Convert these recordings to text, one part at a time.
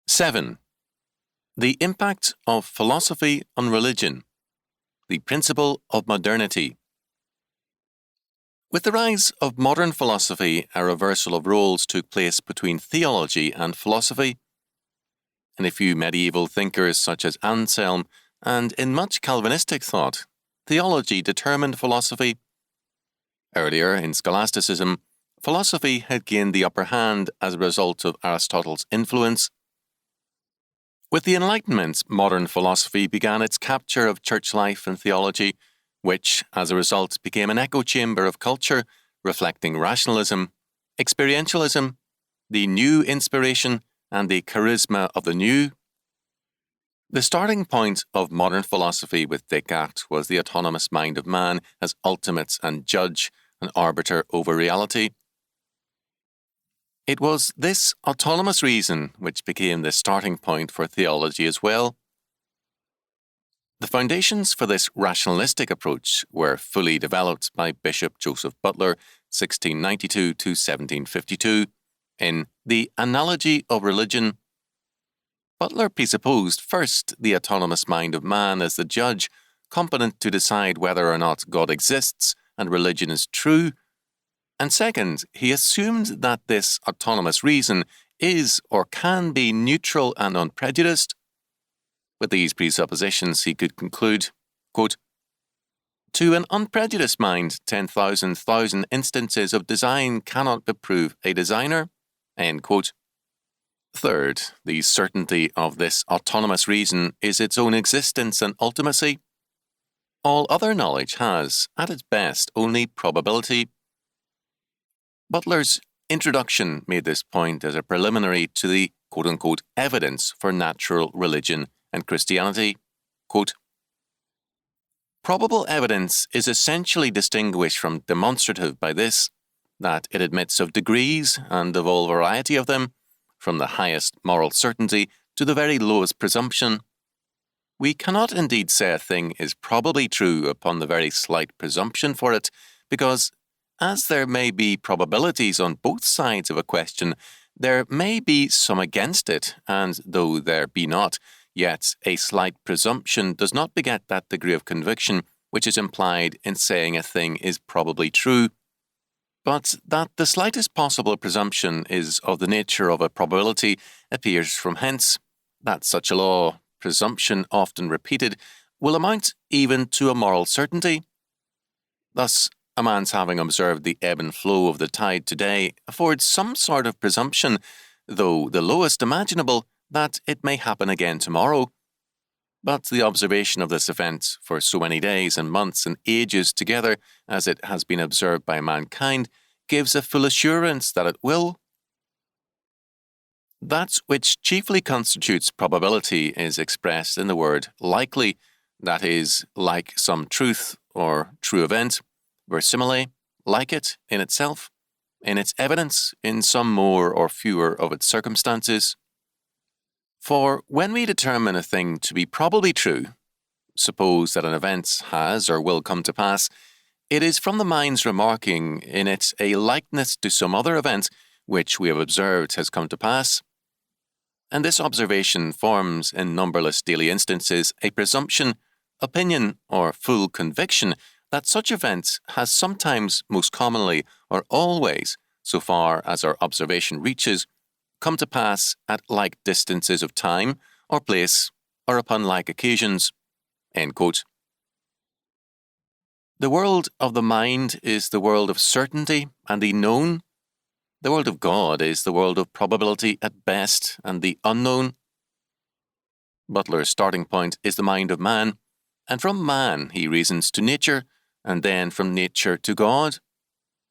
7. The impact of philosophy on religion. The principle of modernity. With the rise of modern philosophy, a reversal of roles took place between theology and philosophy. In a few medieval thinkers such as Anselm, and in much Calvinistic thought, theology determined philosophy. Earlier, in scholasticism, philosophy had gained the upper hand as a result of Aristotle's influence. With the Enlightenment, modern philosophy began its capture of church life and theology, which, as a result, became an echo chamber of culture, reflecting rationalism, experientialism, the new inspiration, and the charisma of the new. The starting point of modern philosophy with Descartes was the autonomous mind of man as ultimate and judge and arbiter over reality. It was this autonomous reason which became the starting point for theology as well. The foundations for this rationalistic approach were fully developed by Bishop Joseph Butler, 1692 to 1752, in The Analogy of Religion. Butler presupposed first the autonomous mind of man as the judge, competent to decide whether or not God exists and religion is true, and second, he assumed that this autonomous reason is or can be neutral and unprejudiced. With these presuppositions, he could conclude, quote, "To an unprejudiced mind, 10,000 instances of design cannot beprove a designer." End quote. Third, the certainty of this autonomous reason is its own existence and ultimacy. All other knowledge has, at its best, only probability. Butler's introduction made this point as a preliminary to the quote-unquote evidence for natural religion and Christianity. Quote, "Probable evidence is essentially distinguished from demonstrative by this, that it admits of degrees and of all variety of them, from the highest moral certainty to the very lowest presumption. We cannot indeed say a thing is probably true upon the very slight presumption for it, because as there may be probabilities on both sides of a question, there may be some against it, and though there be not, yet a slight presumption does not beget that degree of conviction which is implied in saying a thing is probably true. But that the slightest possible presumption is of the nature of a probability appears from hence, that such a law, presumption often repeated, will amount even to a moral certainty. Thus, a man's having observed the ebb and flow of the tide today affords some sort of presumption, though the lowest imaginable, that it may happen again tomorrow. But the observation of this event for so many days and months and ages together as it has been observed by mankind gives a full assurance that it will. That which chiefly constitutes probability is expressed in the word likely, that is, like some truth or true event, versimile, like it in itself, in its evidence, in some more or fewer of its circumstances. For when we determine a thing to be probably true, suppose that an event has or will come to pass, it is from the mind's remarking in it a likeness to some other event which we have observed has come to pass. And this observation forms in numberless daily instances a presumption, opinion, or full conviction that such event has sometimes, most commonly, or always, so far as our observation reaches, come to pass at like distances of time or place or upon like occasions." End quote. The world of the mind is the world of certainty and the known. The world of God is the world of probability at best and the unknown. Butler's starting point is the mind of man, and from man he reasons to nature, and then from nature to God.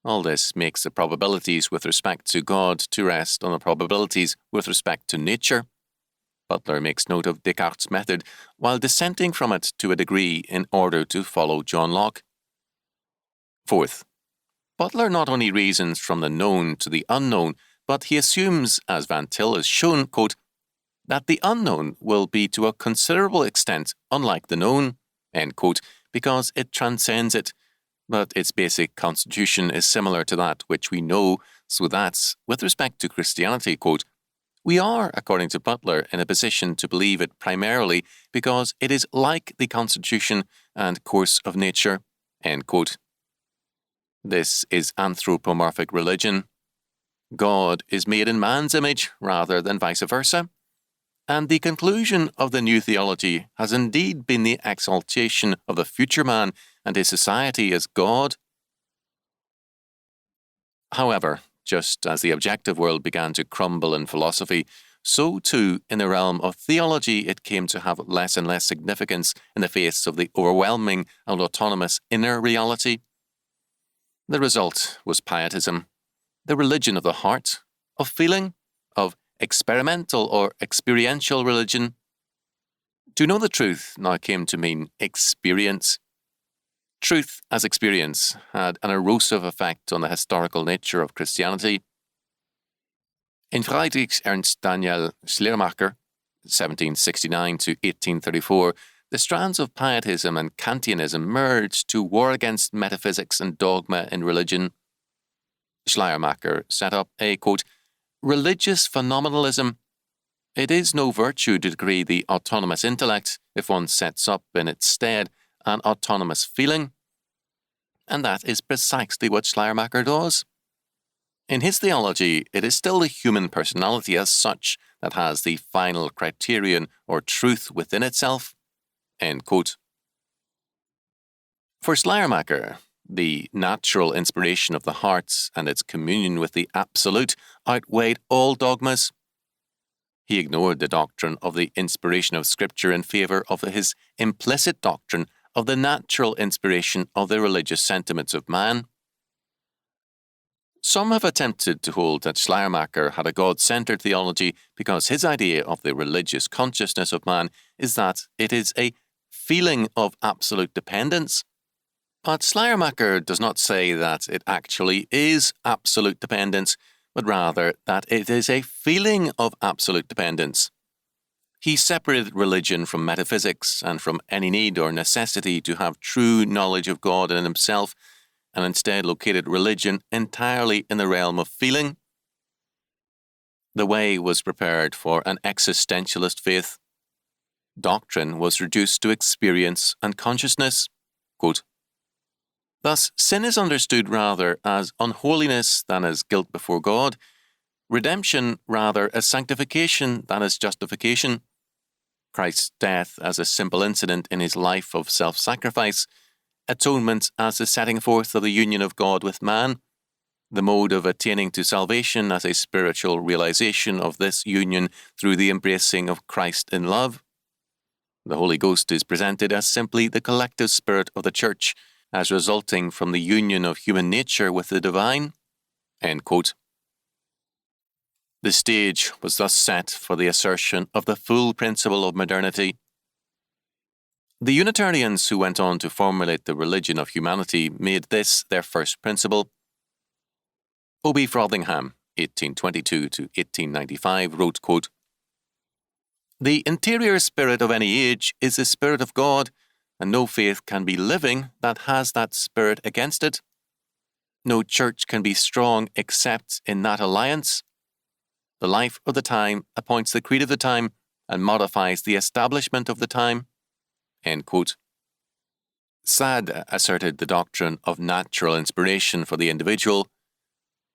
All this makes the probabilities with respect to God to rest on the probabilities with respect to nature. Butler makes note of Descartes' method while dissenting from it to a degree in order to follow John Locke. Fourth, Butler not only reasons from the known to the unknown, but he assumes, as Van Til has shown, quote, that the unknown will be to a considerable extent unlike the known, end quote, because it transcends it, but its basic constitution is similar to that which we know, so that, with respect to Christianity, quote, We are, according to Butler, in a position to believe it primarily because it is like the constitution and course of nature." End quote. This is anthropomorphic religion. God is made in man's image rather than vice versa. And the conclusion of the new theology has indeed been the exaltation of the future man and his society as God. However, just as the objective world began to crumble in philosophy, so too in the realm of theology it came to have less and less significance in the face of the overwhelming and autonomous inner reality. The result was pietism, the religion of the heart, of feeling, of experimental or experiential religion. To know the truth now came to mean experience. Truth as experience had an erosive effect on the historical nature of Christianity. In Friedrich Ernst Daniel Schleiermacher, 1769 to 1834, the strands of pietism and Kantianism merged to war against metaphysics and dogma in religion. Schleiermacher set up a, quote, "religious phenomenalism. It is no virtue to degrade the autonomous intellect if one sets up in its stead an autonomous feeling." And that is precisely what Schleiermacher does. In his theology, it is still the human personality as such that has the final criterion or truth within itself. End quote. For Schleiermacher, the natural inspiration of the heart and its communion with the Absolute outweighed all dogmas. He ignored the doctrine of the inspiration of Scripture in favour of his implicit doctrine of the natural inspiration of the religious sentiments of man. Some have attempted to hold that Schleiermacher had a God-centered theology because his idea of the religious consciousness of man is that it is a feeling of absolute dependence. But Schleiermacher does not say that it actually is absolute dependence, but rather that it is a feeling of absolute dependence. He separated religion from metaphysics and from any need or necessity to have true knowledge of God and himself, and instead located religion entirely in the realm of feeling. The way was prepared for an existentialist faith. Doctrine was reduced to experience and consciousness. Quote, "Thus, sin is understood rather as unholiness than as guilt before God, redemption rather as sanctification than as justification, Christ's death as a simple incident in his life of self-sacrifice, atonement as the setting forth of the union of God with man, the mode of attaining to salvation as a spiritual realization of this union through the embracing of Christ in love. The Holy Ghost is presented as simply the collective spirit of the Church, as resulting from the union of human nature with the divine." End quote. The stage was thus set for the assertion of the full principle of modernity. The Unitarians who went on to formulate the religion of humanity made this their first principle. O.B. Frothingham, 1822 to 1895, wrote, quote, "The interior spirit of any age is the Spirit of God, and no faith can be living that has that spirit against it. No church can be strong except in that alliance. The life of the time appoints the creed of the time and modifies the establishment of the time." End quote. Sade asserted the doctrine of natural inspiration for the individual.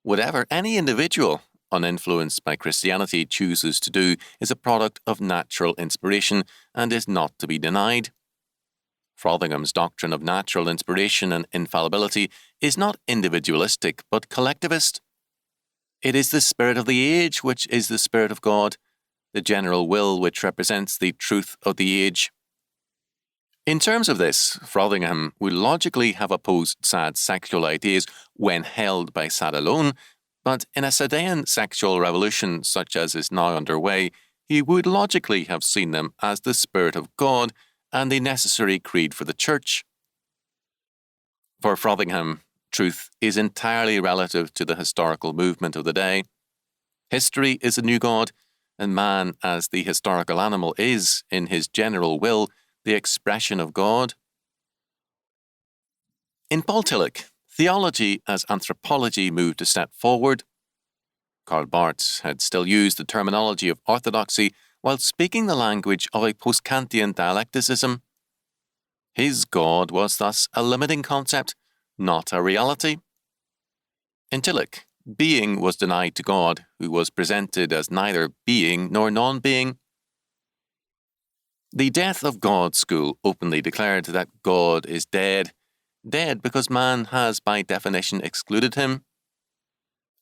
Whatever any individual, uninfluenced by Christianity, chooses to do is a product of natural inspiration and is not to be denied. Frothingham's doctrine of natural inspiration and infallibility is not individualistic but collectivist. It is the spirit of the age which is the Spirit of God, the general will which represents the truth of the age. In terms of this, Frothingham would logically have opposed Sade's sexual ideas when held by Sade alone, but in a Sadean sexual revolution such as is now underway, he would logically have seen them as the Spirit of God and the necessary creed for the Church. For Frothingham, truth is entirely relative to the historical movement of the day. History is the new God, and man as the historical animal is, in his general will, the expression of God. In Paul Tillich, theology as anthropology moved a step forward. Karl Barth had still used the terminology of orthodoxy while speaking the language of a post-Kantian dialecticism. His God was thus a limiting concept, not a reality. In Tillich, being was denied to God, who was presented as neither being nor non-being. The Death of God school openly declared that God is dead because man has by definition excluded him.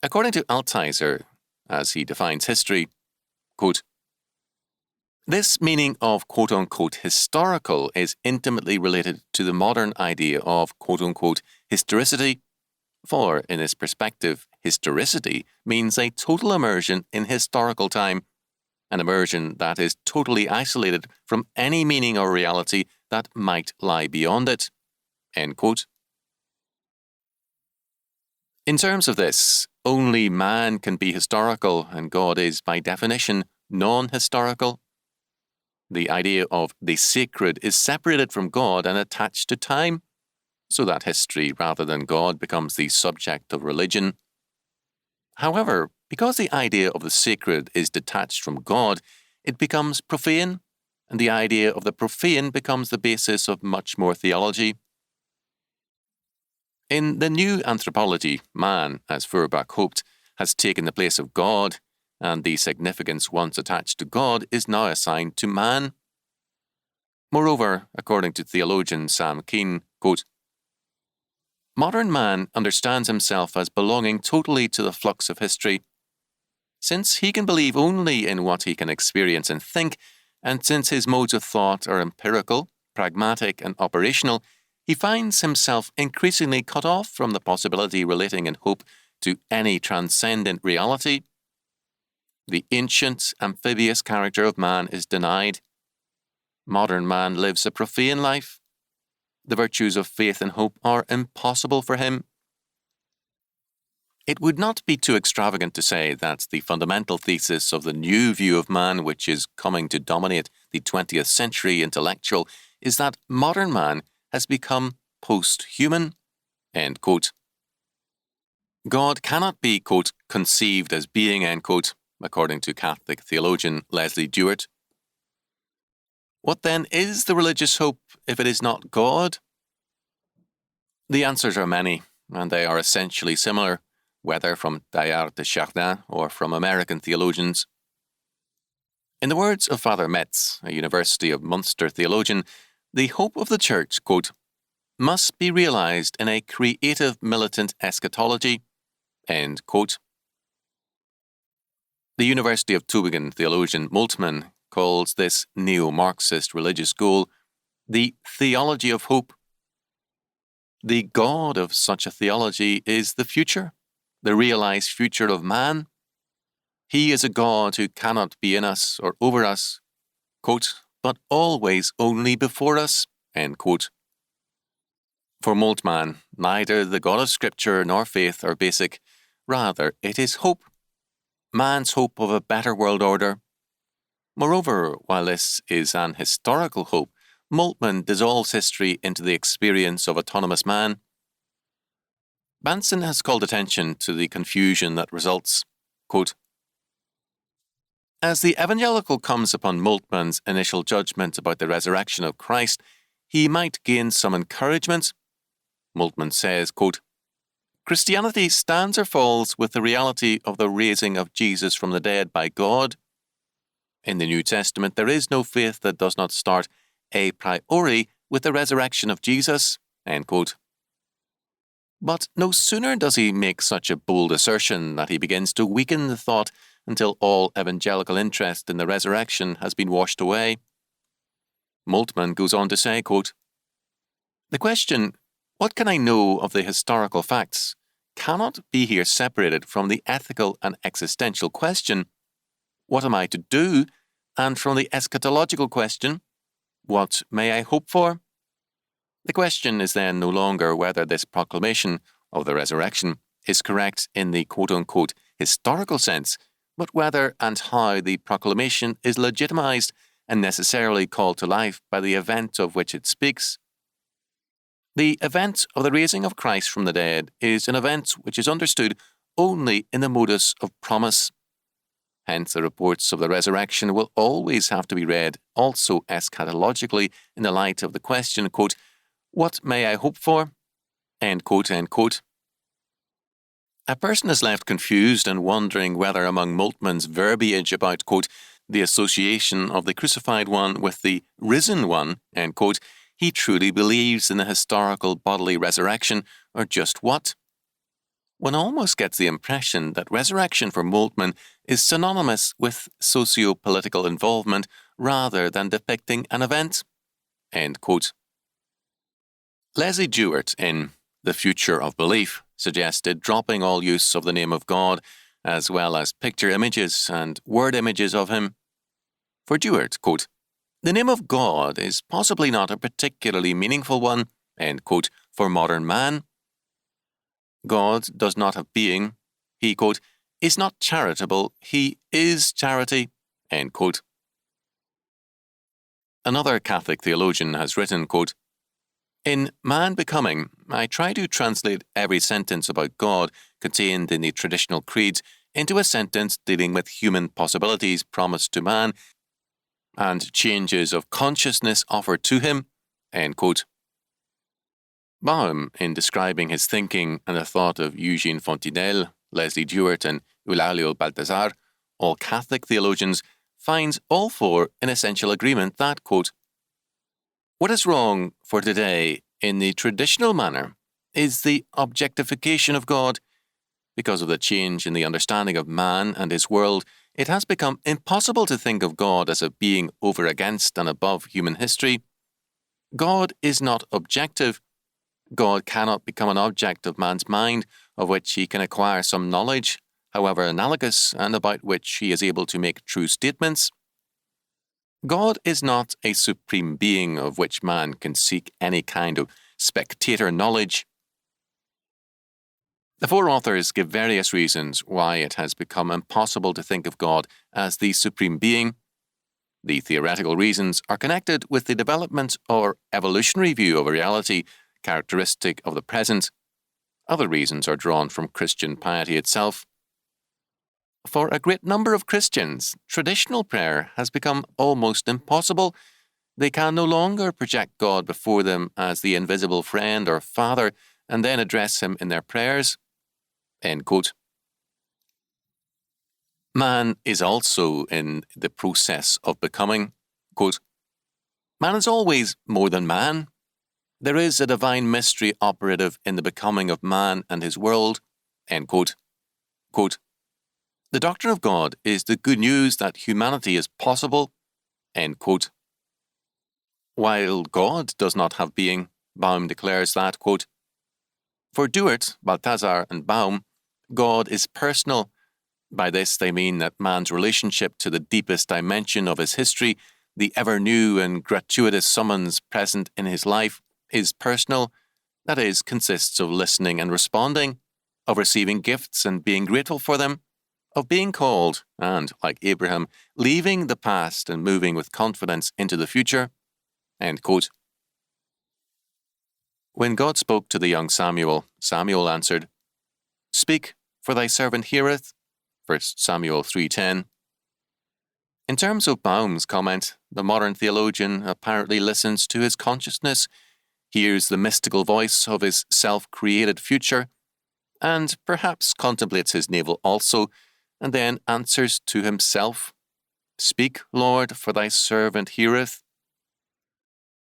According to Altizer, as he defines history, quote, this meaning of quote-unquote historical is intimately related to the modern idea of quote-unquote historicity, for in this perspective, historicity means a total immersion in historical time, an immersion that is totally isolated from any meaning or reality that might lie beyond it. End quote. In terms of this, only man can be historical and God is, by definition, non-historical. The idea of the sacred is separated from God and attached to time, so that history rather than God becomes the subject of religion. However, because the idea of the sacred is detached from God, it becomes profane, and the idea of the profane becomes the basis of much more theology. In the new anthropology, man, as Feuerbach hoped, has taken the place of God, and the significance once attached to God is now assigned to man. Moreover, according to theologian Sam Keen, quote, modern man understands himself as belonging totally to the flux of history. Since he can believe only in what he can experience and think, and since his modes of thought are empirical, pragmatic, and operational, he finds himself increasingly cut off from the possibility relating in hope to any transcendent reality. The ancient, amphibious character of man is denied. Modern man lives a profane life. The virtues of faith and hope are impossible for him. It would not be too extravagant to say that the fundamental thesis of the new view of man which is coming to dominate the 20th century intellectual is that modern man has become post-human, end quote. God cannot be, quote, conceived as being, end quote, according to Catholic theologian Leslie Dewart. What then is the religious hope if it is not God? The answers are many, and they are essentially similar, whether from Teilhard de Chardin or from American theologians. In the words of Father Metz, a University of Munster theologian, the hope of the Church, quote, must be realized in a creative militant eschatology, end quote. The University of Tübingen theologian Moltmann calls this neo-Marxist religious goal the theology of hope. The God of such a theology is the future, the realized future of man. He is a God who cannot be in us or over us, quote, but always only before us, end quote. For Moltmann, neither the God of Scripture nor faith are basic, rather it is hope, man's hope of a better world order. Moreover, while this is an historical hope, Moltmann dissolves history into the experience of autonomous man. Banson has called attention to the confusion that results, quote, as the evangelical comes upon Moltmann's initial judgment about the resurrection of Christ, he might gain some encouragement. Moltmann says, quote, Christianity stands or falls with the reality of the raising of Jesus from the dead by God. In the New Testament, there is no faith that does not start a priori with the resurrection of Jesus, end quote. But no sooner does he make such a bold assertion that he begins to weaken the thought until all evangelical interest in the resurrection has been washed away. Moltmann goes on to say, quote, the question, what can I know of the historical facts, cannot be here separated from the ethical and existential question, what am I to do, and from the eschatological question, what may I hope for? The question is then no longer whether this proclamation of the resurrection is correct in the quote-unquote historical sense, but whether and how the proclamation is legitimized and necessarily called to life by the event of which it speaks. The event of the raising of Christ from the dead is an event which is understood only in the modus of promise. Hence, the reports of the resurrection will always have to be read also eschatologically in the light of the question, quote, "What may I hope for?" End quote, end quote. A person is left confused and wondering whether among Moltmann's verbiage about, quote, the association of the crucified one with the risen one, end quote, he truly believes in the historical bodily resurrection, or just what? One almost gets the impression that resurrection for Moltmann is synonymous with socio-political involvement rather than depicting an event. End quote. Leslie Jewett, in The Future of Belief, suggested dropping all use of the name of God, as well as picture images and word images of him. For Jewett, quote, "The name of God is possibly not a particularly meaningful one," end quote, for modern man. God does not have being. He, quote, "is not charitable. He is charity," end quote. Another Catholic theologian has written, quote, "In Man Becoming, I try to translate every sentence about God contained in the traditional creeds into a sentence dealing with human possibilities promised to man and changes of consciousness offered to him," end quote. Baum, in describing his thinking and the thought of Eugene Fontenelle, Leslie Jewett, and Eulalio Baltazar, all Catholic theologians, finds all four in essential agreement that, quote, "What is wrong for today in the traditional manner is the objectification of God. Because of the change in the understanding of man and his world, it has become impossible to think of God as a being over against and above human history. God is not objective. God cannot become an object of man's mind, of which he can acquire some knowledge, however analogous, and about which he is able to make true statements. God is not a supreme being of which man can seek any kind of spectator knowledge." The four authors give various reasons why it has become impossible to think of God as the supreme being. The theoretical reasons are connected with the development or evolutionary view of a reality characteristic of the present. Other reasons are drawn from Christian piety itself. For a great number of Christians, traditional prayer has become almost impossible. They can no longer project God before them as the invisible friend or father and then address him in their prayers. End quote. Man is also in the process of becoming. Quote, "Man is always more than man. There is a divine mystery operative in the becoming of man and his world." End quote. Quote, "The doctrine of God is the good news that humanity is possible." End quote. While God does not have being, Baum declares that, quote, "For Jewett, Balthasar, and Baum, God is personal. By this they mean that man's relationship to the deepest dimension of his history, the ever-new and gratuitous summons present in his life, is personal, that is, consists of listening and responding, of receiving gifts and being grateful for them, of being called and, like Abraham, leaving the past and moving with confidence into the future." End quote. When God spoke to the young Samuel, Samuel answered, "Speak, for thy servant heareth." 1 Samuel 3:10. In terms of Baum's comment, the modern theologian apparently listens to his consciousness, hears the mystical voice of his self-created future, and perhaps contemplates his navel also, and then answers to himself, "Speak, Lord, for thy servant heareth."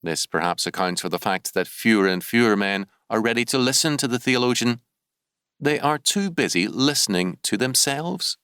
This perhaps accounts for the fact that fewer and fewer men are ready to listen to the theologian. They are too busy listening to themselves.